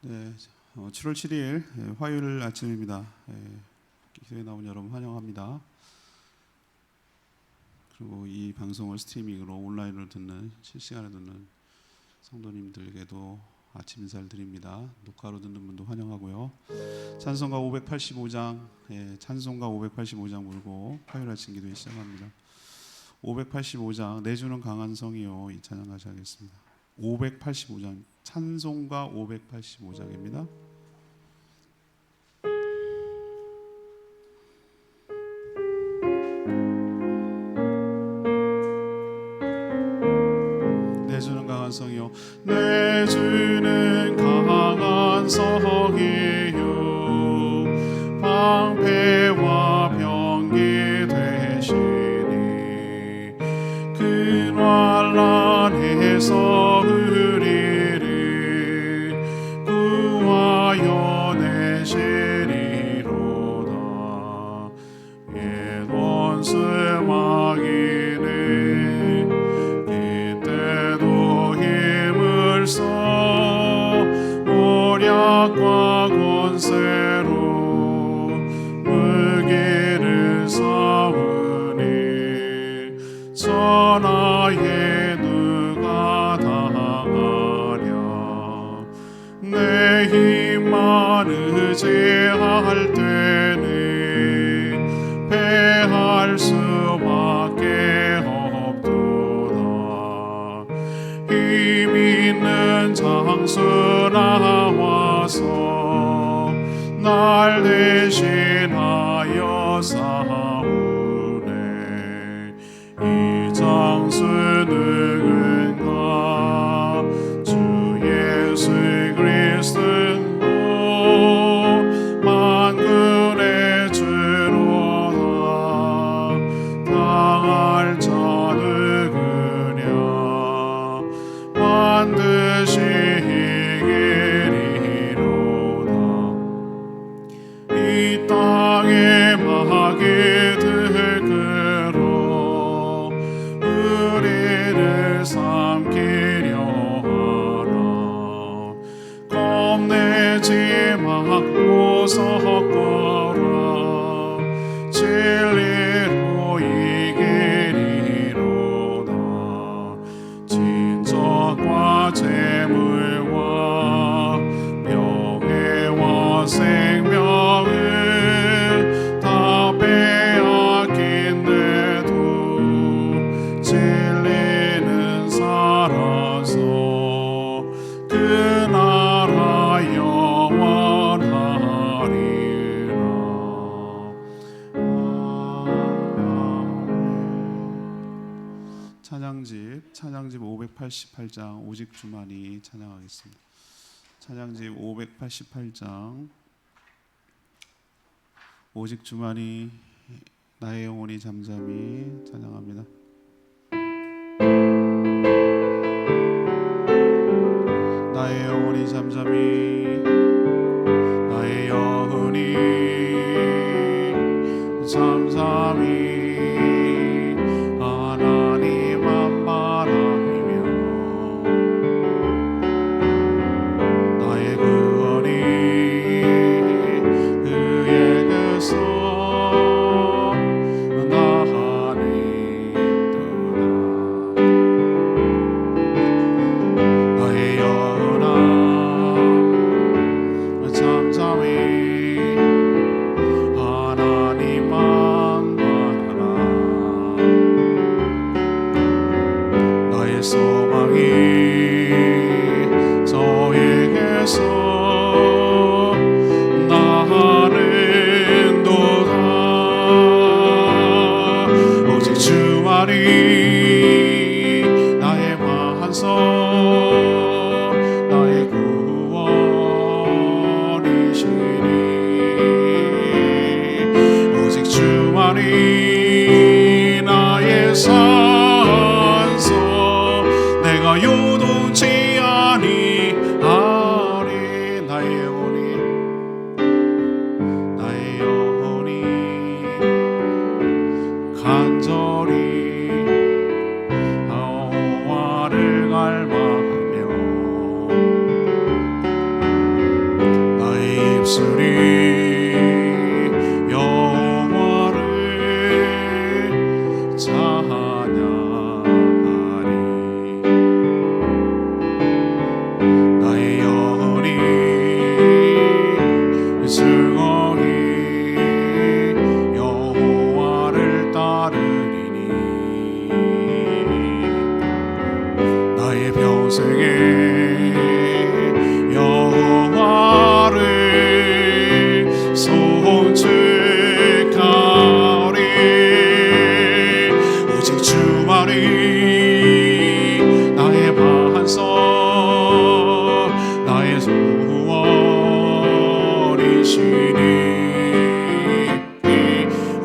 네, 7월 7일 화요일 아침입니다. 교회에 나온 여러분 환영합니다. 그리고 이 방송을 스트리밍으로 온라인으로 듣는 실시간에 듣는 성도님들에게도 아침 인사를 드립니다. 녹화로 듣는 분도 환영하고요. 찬송가 585장 찬송가 585장 불고 화요일 아침 기도회 시작합니다. 585장 내주는 강한 성이요, 이 찬양 같이 하겠습니다. 585장 찬송가 585장입니다. 내주는 강한 성이요, 내주는 강한 성이요, 방패와 병기 되시니 그 환난에서 우리를 구하여 내시리로다. 옛 원수 마귀는 그때도 힘을 써 모략과 권세로 무기를 쌓으니 천하에 누가 당하랴. 내 힘만 의지할 때는 패할 수밖에 없도다. 힘 있는 장수 나와서 날 대신하여 싸우네. 이 장수 누군가? 주 예수 그리스도 만군의 주로다. 당할 자 누구냐? 반드시 이기리로다. 이 땅에 마귀들 끌어 우리를 삼키려 하나. 겁내지 말고 섞어라. 진리로 이기리로다. 진정과 재물과 명예와 생명을 다 빼앗긴데도 진리는 살아서 그 나라 영원하리라. 찬양집 588장 오직 주만이 찬양하겠습니다. 찬양집 588장 오직 주만이 나의 영혼이 잠잠히 찬양합니다. 나의 영혼이 잠잠히, 나의 영혼이 잠잠히 하나님만 바라며 나의 구원이 그의 그 손 나하니 있도다. 나의 영혼아 있으리 여호와를 찬양하리. 나의 영혼이 즐거이 여호와를 따르리니 나의 평생에 여호와를 송축하리. 오직 주만이 나의 반석 나의 소원이시니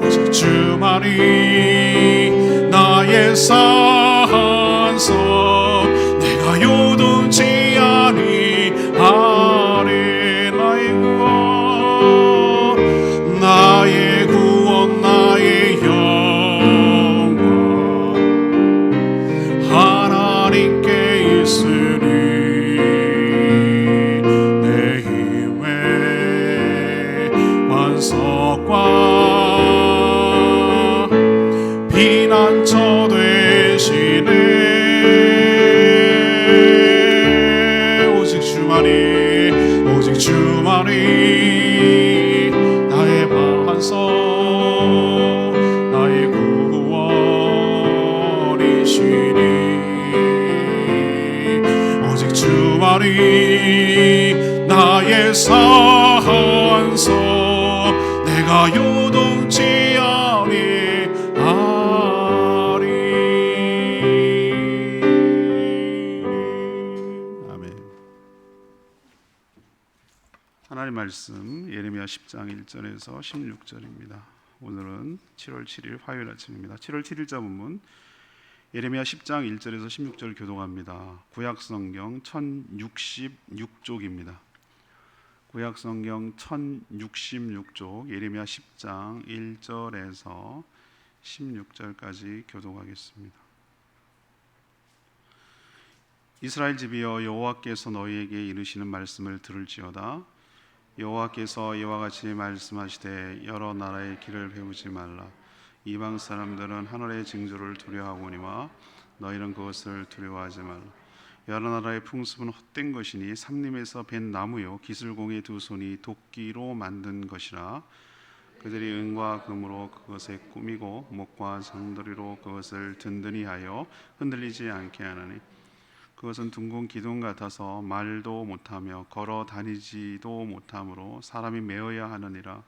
오직 주만이 나의 산성 내가 요동치 아니하리. 나의 구원 나의 영광 하나님께 있으니 내 힘의 반석과 피난처 되시네. 오직 주만이 나의 반석 나의 구원이시니 오직 주만이 나의 산석 내가 요동치 아니하리. 아멘. 하나님 말씀 예레미야 10장 1절에서 16절입니다. 오늘은 7월 7일 화요일 아침입니다. 7월 7일자 본문 예레미야 10장 1절에서 16절 교독합니다. 구약성경 1066쪽입니다. 구약성경 1066쪽 예레미야 10장 1절에서 16절까지 교독하겠습니다. 이스라엘 집이여 여호와께서 너희에게 이르시는 말씀을 들을지어다. 여호와께서 이와 같이 말씀하시되 여러 나라의 길을 배우지 말라. 이방 사람들은 하늘의 징조를 두려워하거니와 너희는 그것을 두려워하지 말라. 여러 나라의 풍습은 헛된 것이니 삼림에서 벤 나무요 기슬공의 두 손이 도끼로 만든 것이라. 그들이 은과 금으로 그것에 꾸미고 목과 장도리로 그것을 든든히 하여 흔들리지 않게 하느니 그것은 둥근 기둥 같아서 말도 못하며 걸어 다니지도 못하므로 사람이 메어야 하느니라.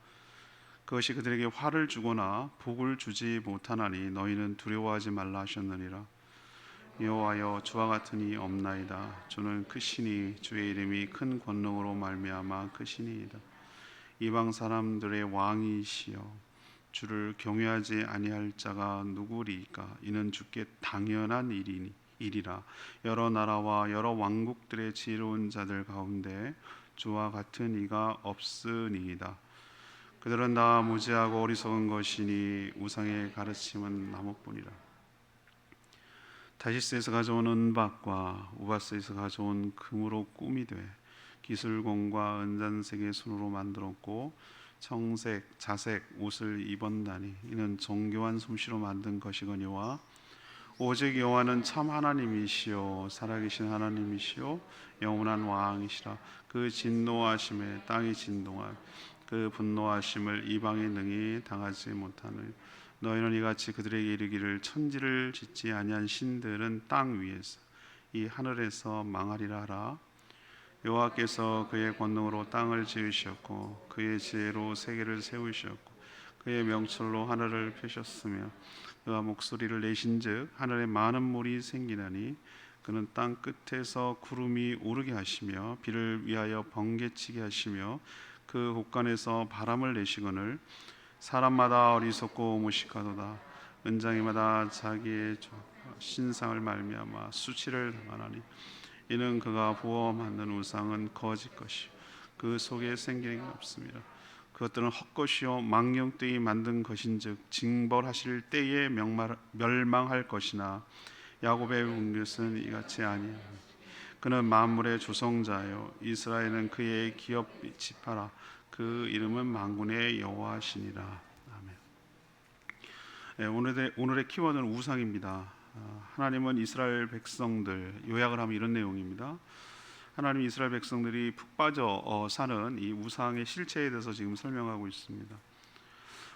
그것이 그들에게 화를 주거나 복을 주지 못하나니 너희는 두려워하지 말라 하셨느니라. 여호와여 주와 같은 이 없나이다. 주는 크시니 주의 이름이 큰 권능으로 말미암아 크시니이다. 이방 사람들의 왕이시여 주를 경외하지 아니할 자가 누구리이까. 이는 주께 당연한 일이라. 여러 나라와 여러 왕국들의 지혜로운 자들 가운데 주와 같은 이가 없으니이다. 그들은 다 무지하고 어리석은 것이니 우상의 가르침은 나무뿐이라. 다시스에서 가져온 은박과 우바스에서 가져온 금으로 꿈이 돼 기술공과 은잔색의 손으로 만들었고 청색, 자색 옷을 입었나니 이는 정교한 솜씨로 만든 것이거니와 오직 여호와는 참 하나님이시요 살아계신 하나님이시요 영원한 왕이시라. 그 진노하심에 땅이 진동하며 그 분노하심을 이방이 능히 당하지 못하느니 너희는 이같이 그들에게 이르기를 천지를 짓지 아니한 신들은 땅 위에서 이 하늘에서 망하리라 하라. 여호와께서 그의 권능으로 땅을 지으셨고 그의 지혜로 세계를 세우셨고 그의 명철로 하늘을 펴셨으며 그가 목소리를 내신즉 하늘에 많은 물이 생기나니 그는 땅 끝에서 구름이 오르게 하시며 비를 위하여 번개치게 하시며 그 곳간에서 바람을 내시거늘 사람마다 어리석고 무식하도다. 은장이마다 자기의 신상을 말미암아 수치를 당하나니 이는 그가 부어 만든 우상은 거짓 것이요 그 속에 생기는 게 없습니다. 그것들은 헛것이요 망령되이 만든 것인즉 징벌하실 때에 멸망할 것이나 야곱의 운깃은 이같이 아니하니 그는 만물의 조성자요 이스라엘은 그의 기업 지파라. 그 이름은 만군의 여호와시니라. 아멘. 네, 오늘의 키워드는 우상입니다. 하나님은 이스라엘 백성들, 요약을 하면 이런 내용입니다. 하나님 이스라엘 백성들이 푹 빠져 사는 이 우상의 실체에 대해서 지금 설명하고 있습니다.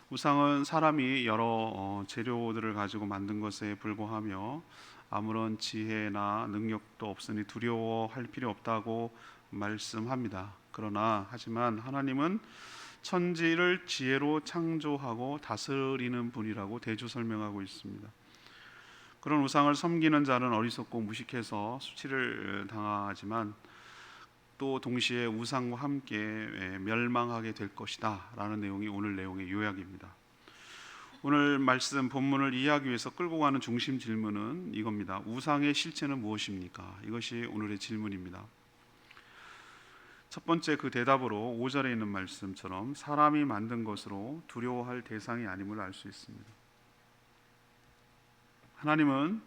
우상은 사람이 여러 재료들을 가지고 만든 것에 불과하며 아무런 지혜나 능력도 없으니 두려워할 필요 없다고 말씀합니다. 하지만 하나님은 천지를 지혜로 창조하고 다스리는 분이라고 대조 설명하고 있습니다. 그런 우상을 섬기는 자는 어리석고 무식해서 수치를 당하지만 또 동시에 우상과 함께 멸망하게 될 것이다 라는 내용이 오늘 내용의 요약입니다. 오늘 말씀 본문을 이해하기 위해서 끌고 가는 중심 질문은 이겁니다. 우상의 실체는 무엇입니까? 이것이 오늘의 질문입니다. 첫 번째 그 대답으로 5절에 있는 말씀처럼 사람이 만든 것으로 두려워할 대상이 아님을 알 수 있습니다. 하나님은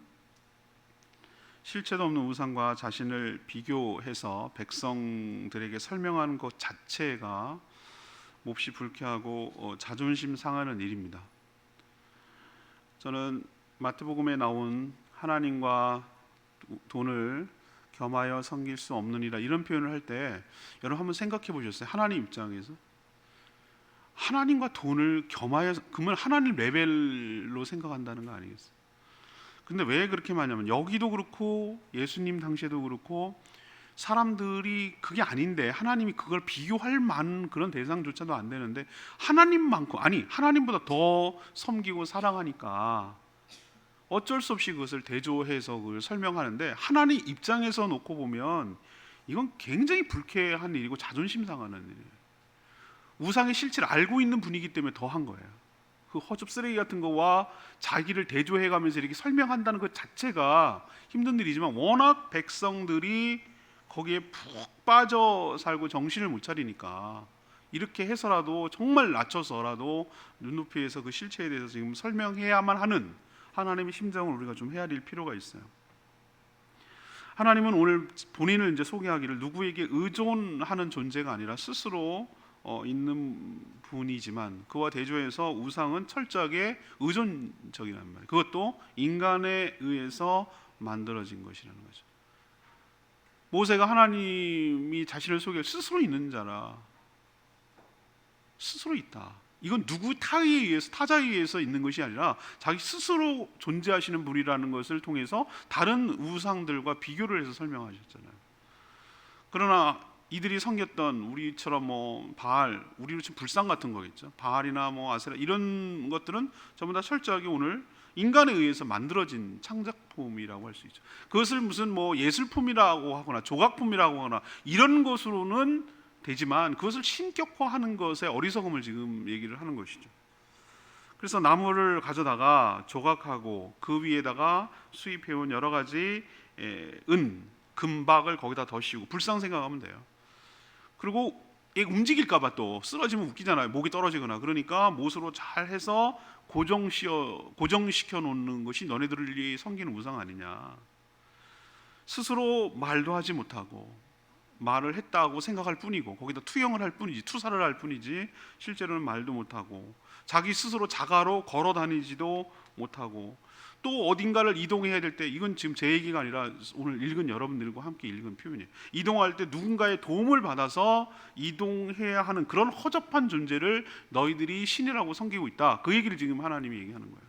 실체도 없는 우상과 자신을 비교해서 백성들에게 설명하는 것 자체가 몹시 불쾌하고 자존심 상하는 일입니다. 저는 마태복음에 나온 하나님과 돈을 겸하여 섬길 수 없느니라 이런 표현을 할 때 여러분 한번 생각해 보셨어요? 하나님 입장에서 하나님과 돈을 겸하여, 그러면 하나님 레벨로 생각한다는 거 아니겠어요? 근데 왜 그렇게 말하냐면 여기도 그렇고 예수님 당시에도 그렇고 사람들이 그게 아닌데 하나님이 그걸 비교할 만한 그런 대상조차도 안 되는데 하나님만큼, 아니 하나님보다 더 섬기고 사랑하니까 어쩔 수 없이 그것을 대조해서 그걸 설명하는데 하나님 입장에서 놓고 보면 이건 굉장히 불쾌한 일이고 자존심 상하는 일이에요. 우상의 실체를 알고 있는 분이기 때문에 더 한 거예요. 그 허접 쓰레기 같은 거와 자기를 대조해가면서 이렇게 설명한다는 것 자체가 힘든 일이지만 워낙 백성들이 거기에 푹 빠져 살고 정신을 못 차리니까 이렇게 해서라도 정말 낮춰서라도 눈높이에서 그 실체에 대해서 지금 설명해야만 하는 하나님의 심정을 우리가 좀 헤아릴 필요가 있어요. 하나님은 오늘 본인을 이제 소개하기를 누구에게 의존하는 존재가 아니라 스스로 있는 분이지만 그와 대조해서 우상은 철저하게 의존적이라는 말이에요. 그것도 인간에 의해서 만들어진 것이라는 거죠. 모세가 하나님이 자신을 소개할 스스로 있는 자라, 스스로 있다. 이건 누구 타에 의해서, 타자에 의해서 있는 것이 아니라 자기 스스로 존재하시는 분이라는 것을 통해서 다른 우상들과 비교를 해서 설명하셨잖아요. 그러나 이들이 섬겼던 우리처럼 바알, 우리로 치면 불상 같은 거겠죠. 바알이나 아세라 이런 것들은 전부 다 철저하게 오늘 인간에 의해서 만들어진 창작품이라고 할 수 있죠. 그것을 무슨 예술품이라고 하거나 조각품이라고 하거나 이런 것으로는 되지만 그것을 신격화하는 것에 어리석음을 지금 얘기를 하는 것이죠. 그래서 나무를 가져다가 조각하고 그 위에다가 수입해온 여러 가지 금박을 거기다 더 씌우고 불상 생각하면 돼요. 그리고 얘 움직일까봐 또 쓰러지면 웃기잖아요. 목이 떨어지거나. 그러니까 못으로 잘 해서 고정시켜 놓는 것이 너네들이 섬기는 우상 아니냐. 스스로 말도 하지 못하고 말을 했다고 생각할 뿐이고 거기다 투영을 할 뿐이지, 투사를 할 뿐이지 실제로는 말도 못하고 자기 스스로 자가로 걸어 다니지도 못하고 또 어딘가를 이동해야 될 때, 이건 지금 제 얘기가 아니라 오늘 읽은 여러분들과 함께 읽은 표현이에요. 이동할 때 누군가의 도움을 받아서 이동해야 하는 그런 허접한 존재를 너희들이 신이라고 섬기고 있다. 그 얘기를 지금 하나님이 얘기하는 거예요.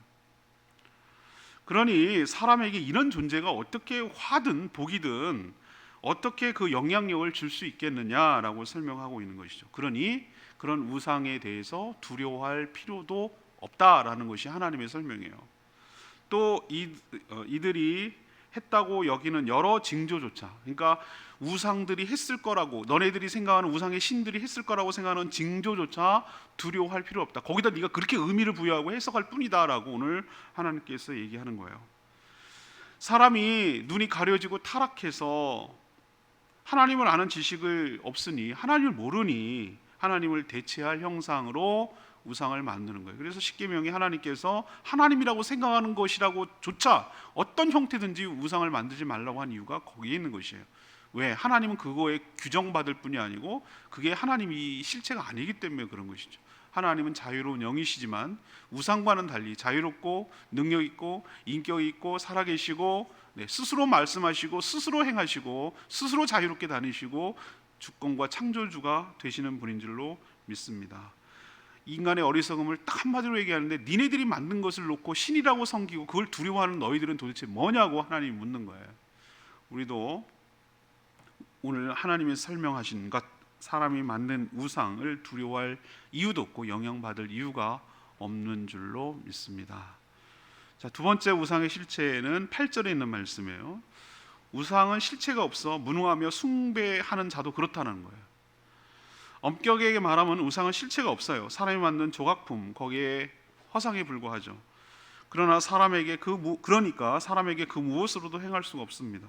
그러니 사람에게 이런 존재가 어떻게 화든 복이든 어떻게 그 영향력을 줄 수 있겠느냐라고 설명하고 있는 것이죠. 그러니 그런 우상에 대해서 두려워할 필요도 없다라는 것이 하나님의 설명이에요. 또 이들이 했다고 여기는 여러 징조조차, 그러니까 우상들이 했을 거라고, 너네들이 생각하는 우상의 신들이 했을 거라고 생각하는 징조조차 두려워할 필요 없다. 거기다 네가 그렇게 의미를 부여하고 해석할 뿐이다라고 오늘 하나님께서 얘기하는 거예요. 사람이 눈이 가려지고 타락해서 하나님을 아는 지식을 없으니, 하나님을 모르니 하나님을 대체할 형상으로 우상을 만드는 거예요. 그래서 십계명이 하나님께서 하나님이라고 생각하는 것이라고 조차 어떤 형태든지 우상을 만들지 말라고 한 이유가 거기에 있는 것이에요. 왜? 하나님은 그거에 규정받을 뿐이 아니고 그게 하나님이 실체가 아니기 때문에 그런 것이죠. 하나님은 자유로운 영이시지만 우상과는 달리 자유롭고 능력 있고 인격 있고 살아계시고, 스스로 말씀하시고 스스로 행하시고 스스로 자유롭게 다니시고 주권과 창조주가 되시는 분인 줄로 믿습니다. 인간의 어리석음을 딱 한마디로 얘기하는데, 니네들이 만든 것을 놓고 신이라고 섬기고 그걸 두려워하는 너희들은 도대체 뭐냐고 하나님이 묻는 거예요. 우리도 오늘 하나님이 설명하신 것, 사람이 만든 우상을 두려워할 이유도 없고 영향받을 이유가 없는 줄로 믿습니다. 자, 두 번째 우상의 실체는 8절에 있는 말씀이에요. 우상은 실체가 없어 무능하며 숭배하는 자도 그렇다는 거예요. 엄격하게 말하면 우상은 실체가 없어요. 사람이 만든 조각품, 거기에 화상에 불과하죠. 그러나 사람에게 그러니까 사람에게 그 무엇으로도 행할 수가 없습니다.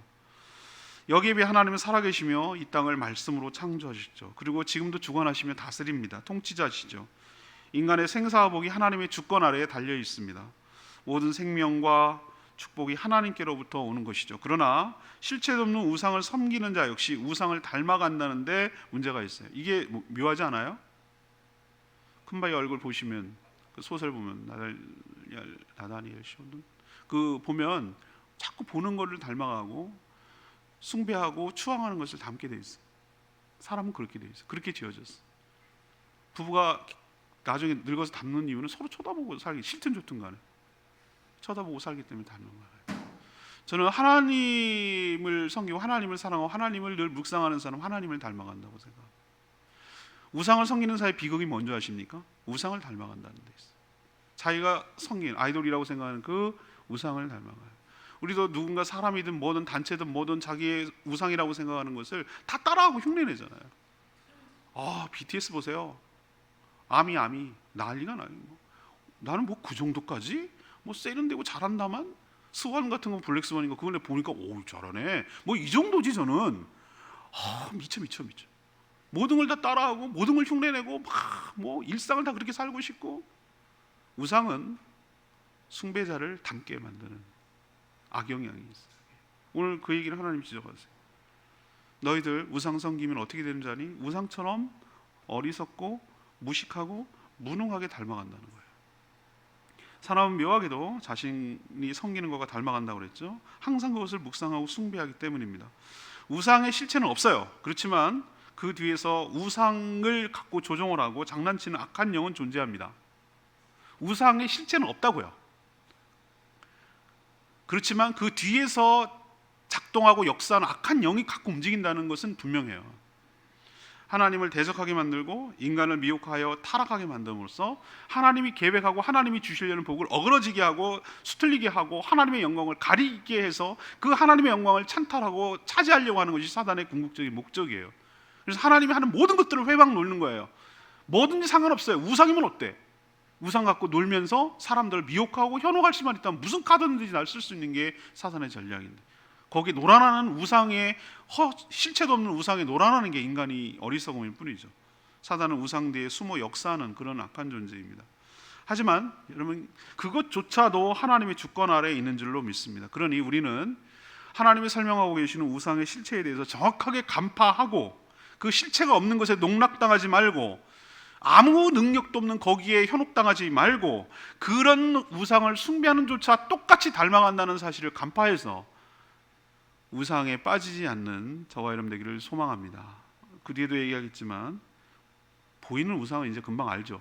여기에 비해 하나님은 살아계시며 이 땅을 말씀으로 창조하셨죠. 그리고 지금도 주관하시며 다스립니다. 통치자시죠. 인간의 생사화복이 하나님의 주권 아래에 달려 있습니다. 모든 생명과 축복이 하나님께로부터 오는 것이죠. 그러나 실체도 없는 우상을 섬기는 자 역시 우상을 닮아간다는데 문제가 있어요. 이게 묘하지 않아요? 큰바위 얼굴 보시면, 그 소설 보면 나다니엘 쇼든 그 보면 자꾸 보는 거를 닮아가고 숭배하고 추앙하는 것을 담게 돼 있어. 사람은 그렇게 돼 있어. 그렇게 지어졌어. 부부가 나중에 늙어서 닮는 이유는 서로 쳐다보고 살기, 싫든 좋든 간에 쳐다보고 살기 때문에 닮는 거예요. 저는 하나님을 섬기고 하나님을 사랑하고 하나님을 늘 묵상하는 사람, 하나님을 닮아간다고 생각합니다. 우상을 섬기는 사람의 비극이 뭔지 아십니까? 우상을 닮아간다는 데 있어요. 자기가 섬기는 아이돌이라고 생각하는 그 우상을 닮아가요. 우리도 누군가 사람이든 뭐든 단체든 뭐든 자기의 우상이라고 생각하는 것을 다 따라하고 흉내내잖아요. BTS 보세요. 아미 난리가 나요. 나는 뭐 그 정도까지 뭐 세련되고 잘한다만, 스완 같은 거 블랙스완인가 그걸 보니까 오 잘하네 뭐 이 정도지. 저는 미쳐 모든 걸 다 따라하고 모든 걸 흉내내고 막 뭐 일상을 다 그렇게 살고 싶고. 우상은 숭배자를 닮게 만드는 악영향이 있어요. 오늘 그 얘기를 하나님 지적하세요. 너희들 우상 섬기면 어떻게 되는 줄 아니? 우상처럼 어리석고 무식하고 무능하게 닮아간다는 거예요. 사람은 묘하게도 자신이 섬기는 것과 닮아간다고 그랬죠. 항상 그것을 묵상하고 숭배하기 때문입니다. 우상의 실체는 없어요. 그렇지만 그 뒤에서 우상을 갖고 조종을 하고 장난치는 악한 영은 존재합니다. 우상의 실체는 없다고요. 그렇지만 그 뒤에서 작동하고 역사하는 악한 영이 갖고 움직인다는 것은 분명해요. 하나님을 대적하게 만들고 인간을 미혹하여 타락하게 만듦으로써 하나님이 계획하고 하나님이 주시려는 복을 어그러지게 하고 수틀리게 하고 하나님의 영광을 가리게 해서 그 하나님의 영광을 찬탈하고 차지하려고 하는 것이 사단의 궁극적인 목적이에요. 그래서 하나님이 하는 모든 것들을 회방 놓는 거예요. 뭐든지 상관없어요. 우상이면 어때? 우상 갖고 놀면서 사람들을 미혹하고 현혹할 수만 있다면 무슨 카드든지 날 쓸 수 있는 게 사단의 전략인데, 거기 놀아나는 우상의 실체도 없는 우상에 놀아나는 게 인간이 어리석음일 뿐이죠. 사단은 우상 뒤에 숨어 역사하는 그런 악한 존재입니다. 하지만 여러분, 그것조차도 하나님의 주권 아래에 있는 줄로 믿습니다. 그러니 우리는 하나님이 설명하고 계시는 우상의 실체에 대해서 정확하게 간파하고 그 실체가 없는 것에 농락당하지 말고 아무 능력도 없는 거기에 현혹당하지 말고 그런 우상을 숭배하는 조차 똑같이 닮아간다는 사실을 간파해서 우상에 빠지지 않는 저와 여러분 되기를 소망합니다. 그 뒤에도 얘기하겠지만 보이는 우상은 이제 금방 알죠.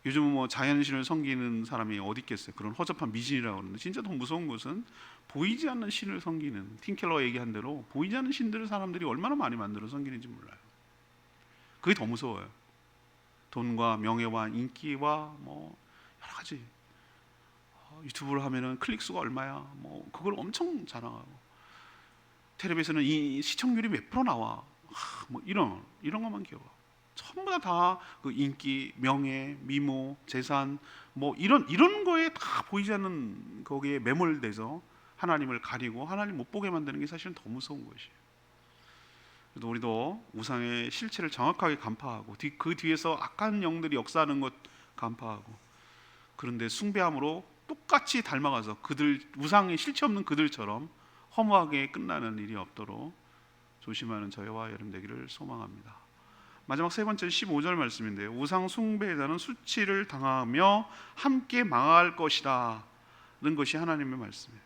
요즘은 뭐 자연신을 섬기는 사람이 어디 있겠어요. 그런 허접한 미신이라고 그러는데, 진짜 더 무서운 것은 보이지 않는 신을 섬기는, 팀켈러가 얘기한 대로 보이지 않는 신들을 사람들이 얼마나 많이 만들어 섬기는지 몰라요. 그게 더 무서워요. 돈과 명예와 인기와 뭐 여러 가지, 유튜브를 하면은 클릭 수가 얼마야, 뭐 그걸 엄청 자랑하고, 텔레비에서는 이 시청률이 몇 프로 나와, 뭐 이런 것만 기억하. 전부 다 그 인기, 명예, 미모, 재산, 뭐 이런 거에 다 보이지 않는 거기에 매몰돼서 하나님을 가리고 하나님 못 보게 만드는 게 사실은 더 무서운 것이에요. 그래도 우리도 우상의 실체를 정확하게 간파하고 그 뒤에서 악한 영들이 역사하는 것 간파하고, 그런데 숭배함으로 똑같이 닮아가서 그들, 우상의 실체 없는 그들처럼 허무하게 끝나는 일이 없도록 조심하는 저희와 여러분 되기를 소망합니다. 마지막 세 번째 15절 말씀인데요. 우상 숭배자는 수치를 당하며 함께 망할 것이라는 것이 하나님의 말씀이에요.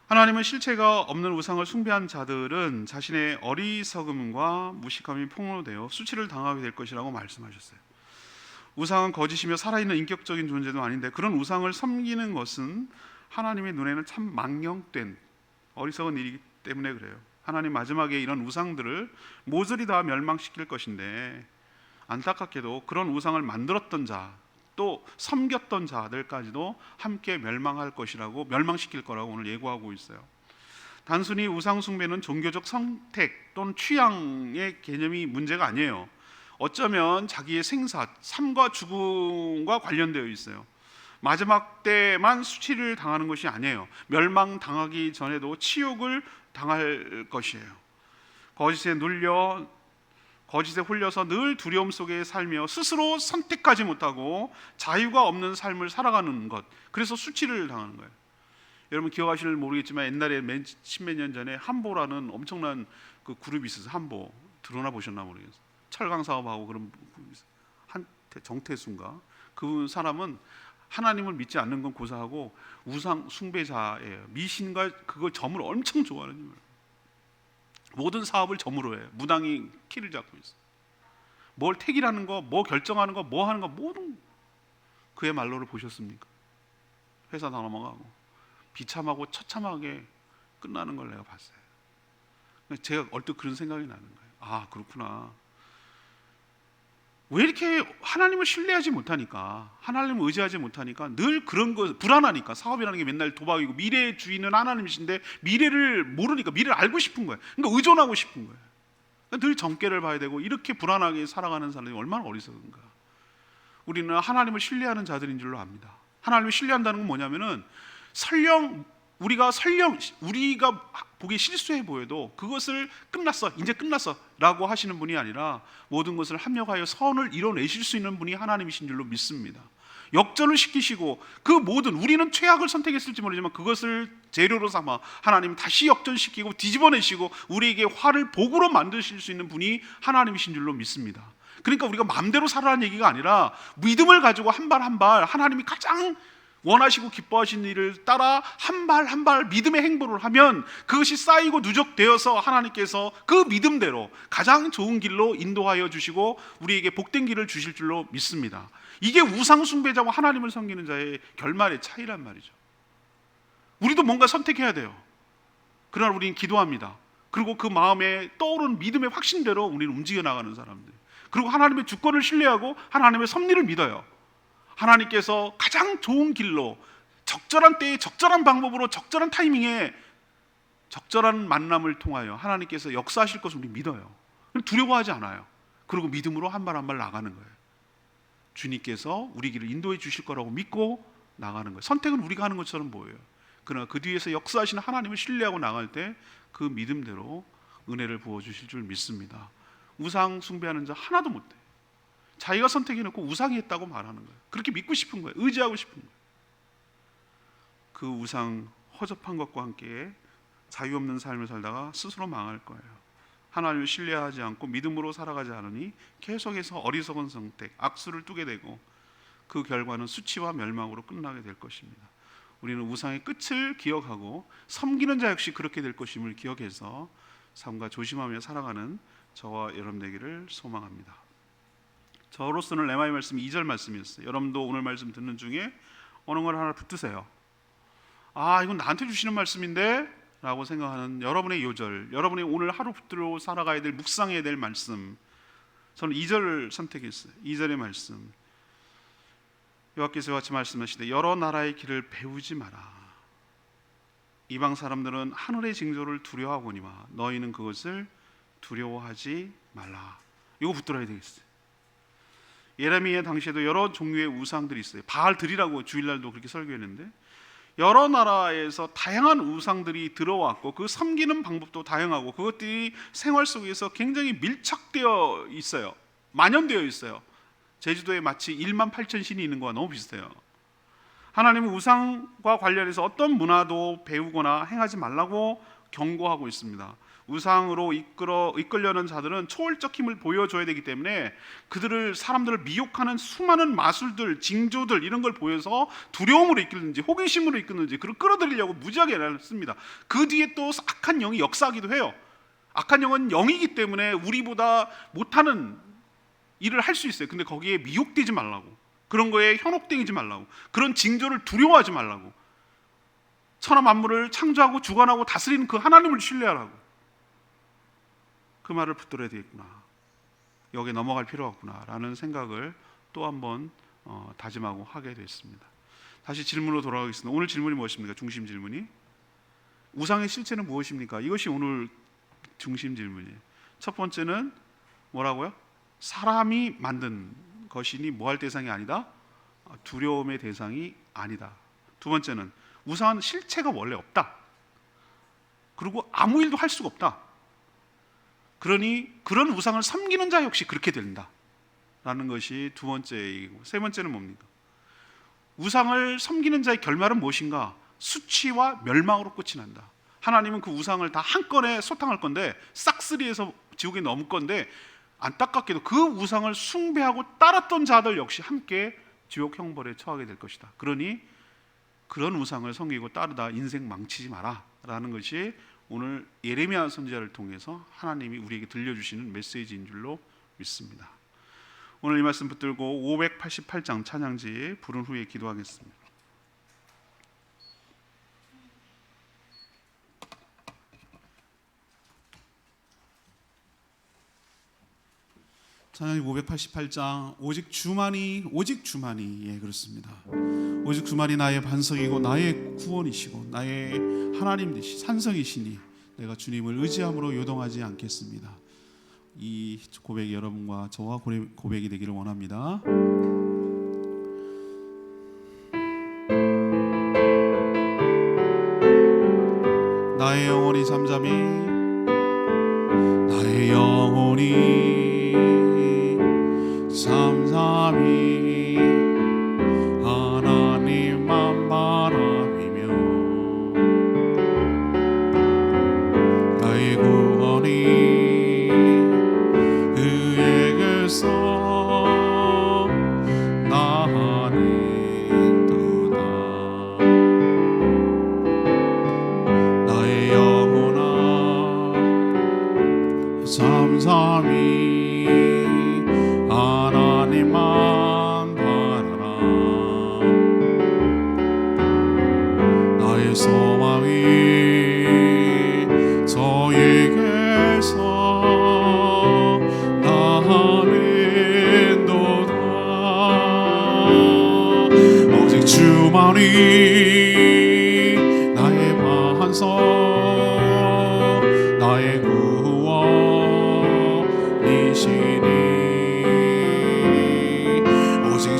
하나님은 실체가 없는 우상을 숭배한 자들은 자신의 어리석음과 무식함이 폭로되어 수치를 당하게 될 것이라고 말씀하셨어요. 우상은 거짓이며 살아있는 인격적인 존재도 아닌데 그런 우상을 섬기는 것은 하나님의 눈에는 참 망령된 어리석은 일이기 때문에 그래요. 하나님 마지막에 이런 우상들을 모조리 다 멸망시킬 것인데 안타깝게도 그런 우상을 만들었던 자, 또 섬겼던 자들까지도 함께 멸망할 것이라고, 멸망시킬 거라고 오늘 예고하고 있어요. 단순히 우상 숭배는 종교적 선택 또는 취향의 개념이 문제가 아니에요. 어쩌면 자기의 생사, 삶과 죽음과 관련되어 있어요. 마지막 때만 수치를 당하는 것이 아니에요. 멸망당하기 전에도 치욕을 당할 것이에요. 거짓에 홀려서 늘 두려움 속에 살며 스스로 선택하지 못하고 자유가 없는 삶을 살아가는 것, 그래서 수치를 당하는 거예요. 여러분 기억하실지 모르겠지만 옛날에 십몇 년 전에 한보라는 엄청난 그 그룹이 있었어요. 한보 들어나 보셨나 모르겠어요. 철강 사업하고 그런 정태수인가, 그 사람은 하나님을 믿지 않는 건 고사하고 우상 숭배자예요. 미신과 그걸 점을 엄청 좋아하는 거예요. 모든 사업을 점으로 해요. 무당이 키를 잡고 있어요. 뭘 택일하는 거, 뭐 결정하는 거, 뭐 하는 거, 모든 그의 말로를 보셨습니까? 회사 다 넘어가고 비참하고 처참하게 끝나는 걸 내가 봤어요. 제가 얼핏 그런 생각이 나는 거예요. 아, 그렇구나. 왜 이렇게 하나님을 신뢰하지 못하니까, 하나님을 의지하지 못하니까 늘 그런 거 불안하니까. 사업이라는 게 맨날 도박이고 미래의 주인은 하나님이신데 미래를 모르니까 미래를 알고 싶은 거예요. 그러니까 의존하고 싶은 거예요. 그러니까 늘 정죄를 봐야 되고 이렇게 불안하게 살아가는 사람이 얼마나 어리석은가. 우리는 하나님을 신뢰하는 자들인 줄로 압니다. 하나님을 신뢰한다는 건 뭐냐면은 우리가 보기 실수해 보여도 그것을 끝났어, 이제 끝났어 라고 하시는 분이 아니라 모든 것을 합력하여 선을 이뤄내실 수 있는 분이 하나님이신 줄로 믿습니다. 역전을 시키시고 그 모든, 우리는 최악을 선택했을지 모르지만 그것을 재료로 삼아 하나님 다시 역전시키고 뒤집어내시고 우리에게 화를 복으로 만드실 수 있는 분이 하나님이신 줄로 믿습니다. 그러니까 우리가 마음대로 살아라는 얘기가 아니라 믿음을 가지고 한 발 한 발 하나님이 가장 원하시고 기뻐하시는 일을 따라 한 발 한 발 믿음의 행보를 하면 그것이 쌓이고 누적되어서 하나님께서 그 믿음대로 가장 좋은 길로 인도하여 주시고 우리에게 복된 길을 주실 줄로 믿습니다. 이게 우상 숭배자와 하나님을 섬기는 자의 결말의 차이란 말이죠. 우리도 뭔가 선택해야 돼요. 그러나 우리는 기도합니다. 그리고 그 마음에 떠오른 믿음의 확신대로 우리는 움직여 나가는 사람들, 그리고 하나님의 주권을 신뢰하고 하나님의 섭리를 믿어요. 하나님께서 가장 좋은 길로 적절한 때에 적절한 방법으로 적절한 타이밍에 적절한 만남을 통하여 하나님께서 역사하실 것을 우리 믿어요. 두려워하지 않아요. 그리고 믿음으로 한 발 한 발 나가는 거예요. 주님께서 우리 길을 인도해 주실 거라고 믿고 나가는 거예요. 선택은 우리가 하는 것처럼 보여요. 그러나 그 뒤에서 역사하시는 하나님을 신뢰하고 나갈 때 그 믿음대로 은혜를 부어주실 줄 믿습니다. 우상 숭배하는 자 하나도 못해. 자기가 선택해놓고 우상이 했다고 말하는 거예요. 그렇게 믿고 싶은 거예요. 의지하고 싶은 거예요. 그 우상 허접한 것과 함께 자유 없는 삶을 살다가 스스로 망할 거예요. 하나님을 신뢰하지 않고 믿음으로 살아가지 않으니 계속해서 어리석은 선택, 악수를 두게 되고 그 결과는 수치와 멸망으로 끝나게 될 것입니다. 우리는 우상의 끝을 기억하고 섬기는 자 역시 그렇게 될 것임을 기억해서 삶과 조심하며 살아가는 저와 여러분 되기를 소망합니다. 저로서는 레마의 말씀이 2절 말씀이었어요. 여러분도 오늘 말씀 듣는 중에 어느 걸 하나 붙드세요. 아, 이건 나한테 주시는 말씀인데 라고 생각하는 여러분의 요절, 여러분의 오늘 하루 붙들어 살아가야 될, 묵상해야 될 말씀, 저는 2절을 선택했어요. 2절의 말씀, 여호와께서 같이 말씀하시되 여러 나라의 길을 배우지 마라. 이방 사람들은 하늘의 징조를 두려워하거니와 너희는 그것을 두려워하지 말라. 이거 붙들어야 되겠어요. 예레미야 당시에도 여러 종류의 우상들이 있어요. 바알들이라고 주일날도 그렇게 설교했는데 여러 나라에서 다양한 우상들이 들어왔고 그 섬기는 방법도 다양하고 그것들이 생활 속에서 굉장히 밀착되어 있어요. 만연되어 있어요. 제주도에 마치 1만 8천 신이 있는 거와 너무 비슷해요. 하나님은 우상과 관련해서 어떤 문화도 배우거나 행하지 말라고 경고하고 있습니다. 우상으로 이끌려는 자들은 초월적 힘을 보여줘야 되기 때문에 그들을, 사람들을 미혹하는 수많은 마술들, 징조들 이런 걸 보여서 두려움으로 이끌는지 호기심으로 이끌는지 그를 끌어들이려고 무지하게 애씁니다. 그 뒤에 또 악한 영이 역사하기도 해요. 악한 영은 영이기 때문에 우리보다 못하는 일을 할 수 있어요. 근데 거기에 미혹되지 말라고, 그런 거에 현혹되지 말라고, 그런 징조를 두려워하지 말라고, 천하 만물을 창조하고 주관하고 다스리는 그 하나님을 신뢰하라고, 그 말을 붙들어야 되겠구나, 여기에 넘어갈 필요가 없구나 라는 생각을 또 한번 다짐하고 하게 됐습니다. 다시 질문으로 돌아가겠습니다. 오늘 질문이 무엇입니까? 중심 질문이 우상의 실체는 무엇입니까? 이것이 오늘 중심 질문이에요. 첫 번째는 뭐라고요? 사람이 만든 것이니 뭐할 대상이 아니다? 두려움의 대상이 아니다. 두 번째는 우상은 실체가 원래 없다. 그리고 아무 일도 할 수가 없다. 그러니 그런 우상을 섬기는 자 역시 그렇게 된다 라는 것이 두 번째 얘기고, 세 번째는 뭡니까? 우상을 섬기는 자의 결말은 무엇인가? 수치와 멸망으로 끝이 난다. 하나님은 그 우상을 다 한 건에 소탕할 건데, 싹쓸이해서 지옥에 넣을 건데, 안타깝게도 그 우상을 숭배하고 따랐던 자들 역시 함께 지옥 형벌에 처하게 될 것이다. 그러니 그런 우상을 섬기고 따르다 인생 망치지 마라 라는 것이 오늘 예레미야 선지자를 통해서 하나님이 우리에게 들려주시는 메시지인 줄로 믿습니다. 오늘 이 말씀 붙들고 588장 찬양지 부른 후에 기도하겠습니다. 찬양지 588장 오직 주만이, 오직 주만이, 예, 그렇습니다. 오직 주만이 나의 반석이고 나의 구원이시고 나의 하나님 되시 산성이시니 내가 주님을 의지함으로 요동하지 않겠습니다. 이 고백이 여러분과 저와 고백이 되기를 원합니다. 나의 영혼이 잠잠히, 나의 영혼이 잠잠히 하나님만 바라보며 나의 구원이 그에게서 나는도다. 나의 영혼아 잠잠히 하나님만 바라라. 나의 소망이 저에게서 나는도다. 오직 주만이 나의 반석, 나의 구원이시니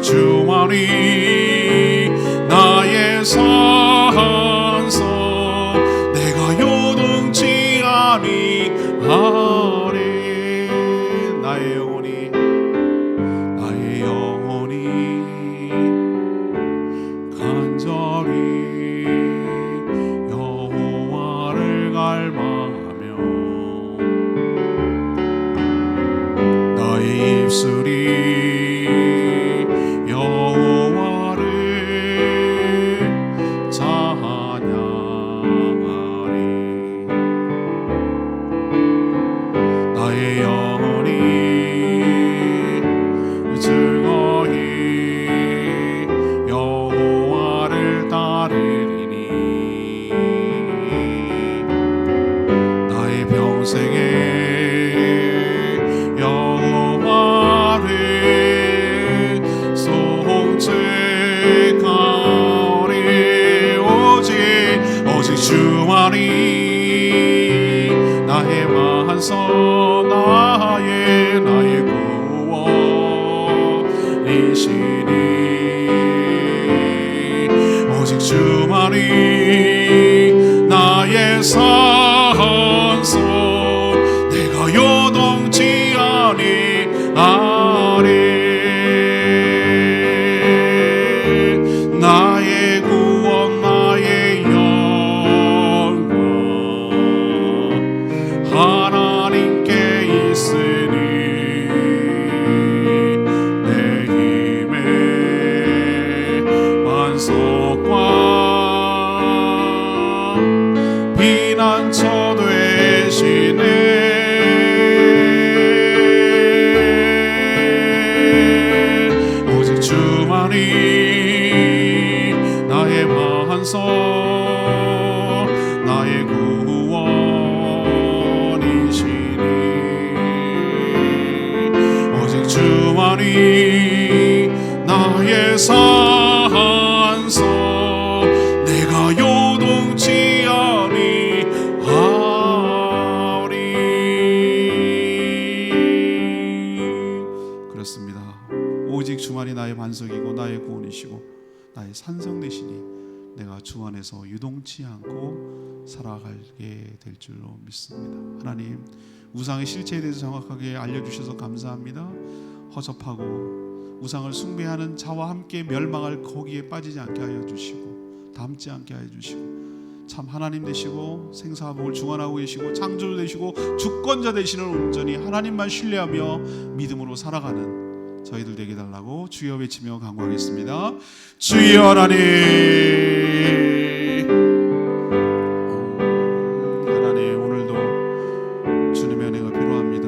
주만이 나의 산성, 내가 요동치 아니하리. 나의 영혼이, 나의 영혼이 간절히 여호와를 갈망하며 나의 입술이 주만이 나의 반석, 나의 구원이시니 오직 주만이 나의 산성, 내가 요동치 아니하리. 나의 주만이 나의 산성 내가 요동치 아니하리. 그렇습니다. 오직 주만이 나의 반석이고 나의 구원이시고 나의 산성 되시니 내가 주 안에서 유동치 않고 살아가게 될 줄로 믿습니다. 하나님, 우상의 실체에 대해서 정확하게 알려주셔서 감사합니다. 허접하고 우상을 숭배하는 자와 함께 멸망할 거기에 빠지지 않게 하여 주시고 닮지 않게 하여 주시고 참 하나님 되시고 생사와 복을 주관하고 계시고 창조주 되시고 주권자 되시는 온전히 하나님만 신뢰하며 믿음으로 살아가는 저희들 되게 달라고 주여 외치며 간구하겠습니다. 주여 하나님, 하나님 오늘도 주님의 은혜가 필요합니다.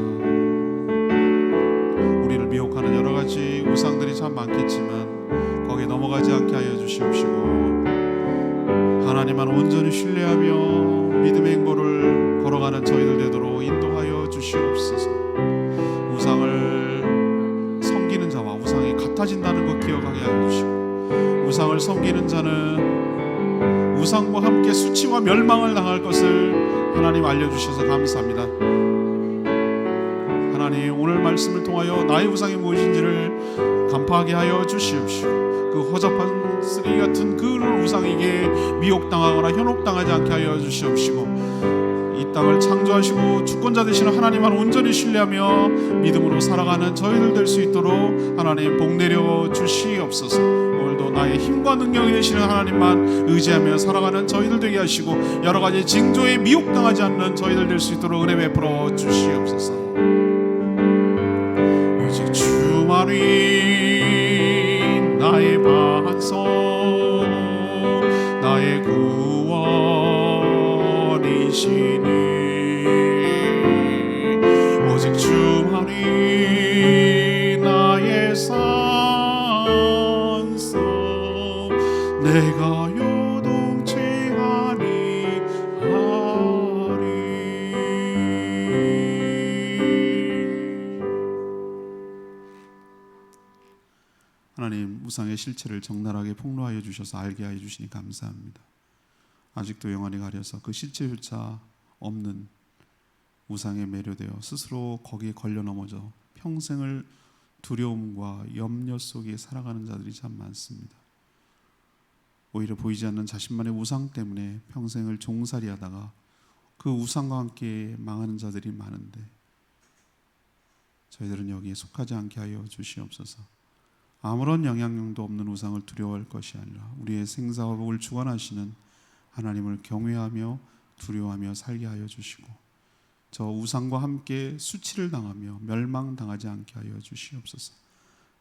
우리를 미혹하는 여러 가지 우상들이 참 많겠지만 거기에 넘어가지 않게 하여 주시옵시고 하나님만 온전히 신뢰하며 믿음의 행보를 걸어가는 저희들 되도록 인도하여 주시옵소서. 우상을 섬기는 자와 우상이 같아진다는 것 기억하게 하여 주시고 우상을 섬기는 자는 우상과 함께 수치와 멸망을 당할 것을 하나님 알려주셔서 감사합니다. 하나님 오늘 말씀을 통하여 나의 우상이 무엇인지를 간파하게 하여 주시옵시고 그 허접한 쓰레기 같은 그 우상에게 미혹당하거나 현혹당하지 않게 하여 주시옵시고 이 땅을 창조하시고 주권자 되시는 하나님만 온전히 신뢰하며 믿음으로 살아가는 저희들 될 수 있도록 하나님 복 내려 주시옵소서. 오늘도 나의 힘과 능력이 되시는 하나님만 의지하며 살아가는 저희들 되게 하시고 여러 가지 징조에 미혹당하지 않는 저희들 될 수 있도록 은혜 베풀어 주시옵소서. 오직 주만이 나의 반석 나의 구원이시니 오직 주만이 나의 산성 내가 요동치 아니하리. 하나님 우상의 실체를 적나라하게 폭로하여 주셔서 알게 하여 주시니 감사합니다. 아직도 영원히 가려서 그 실체조차 없는 우상에 매료되어 스스로 거기에 걸려 넘어져 평생을 두려움과 염려 속에 살아가는 자들이 참 많습니다. 오히려 보이지 않는 자신만의 우상 때문에 평생을 종살이하다가 그 우상과 함께 망하는 자들이 많은데 저희들은 여기에 속하지 않게 하여 주시옵소서. 아무런 영향력도 없는 우상을 두려워할 것이 아니라 우리의 생사와 복을 주관하시는 하나님을 경외하며 두려워하며 살게 하여 주시고 저 우상과 함께 수치를 당하며 멸망당하지 않게 하여 주시옵소서.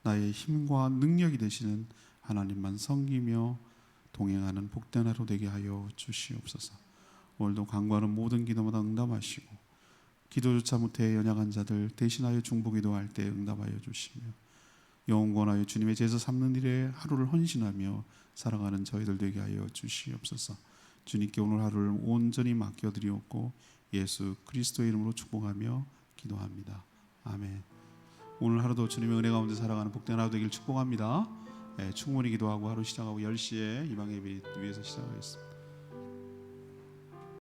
나의 힘과 능력이 되시는 하나님만 섬기며 동행하는 복된 하루 되게 하여 주시옵소서. 오늘도 간구하는 모든 기도마다 응답하시고 기도조차 못해 연약한 자들 대신하여 중보기도할 때 응답하여 주시며 영원하여 주님의 제사 삼는 일에 하루를 헌신하며 살아가는 저희들 되게 하여 주시옵소서. 주님께 오늘 하루를 온전히 맡겨드리옵고 예수 그리스도의 이름으로 축복하며 기도합니다. 아멘. 오늘 하루도 주님의 은혜 가운데 살아가는 복된 하루 되길 축복합니다. 충분히 기도하고 하루 시작하고 10시에 이방 예배 위해서 시작하겠습니다.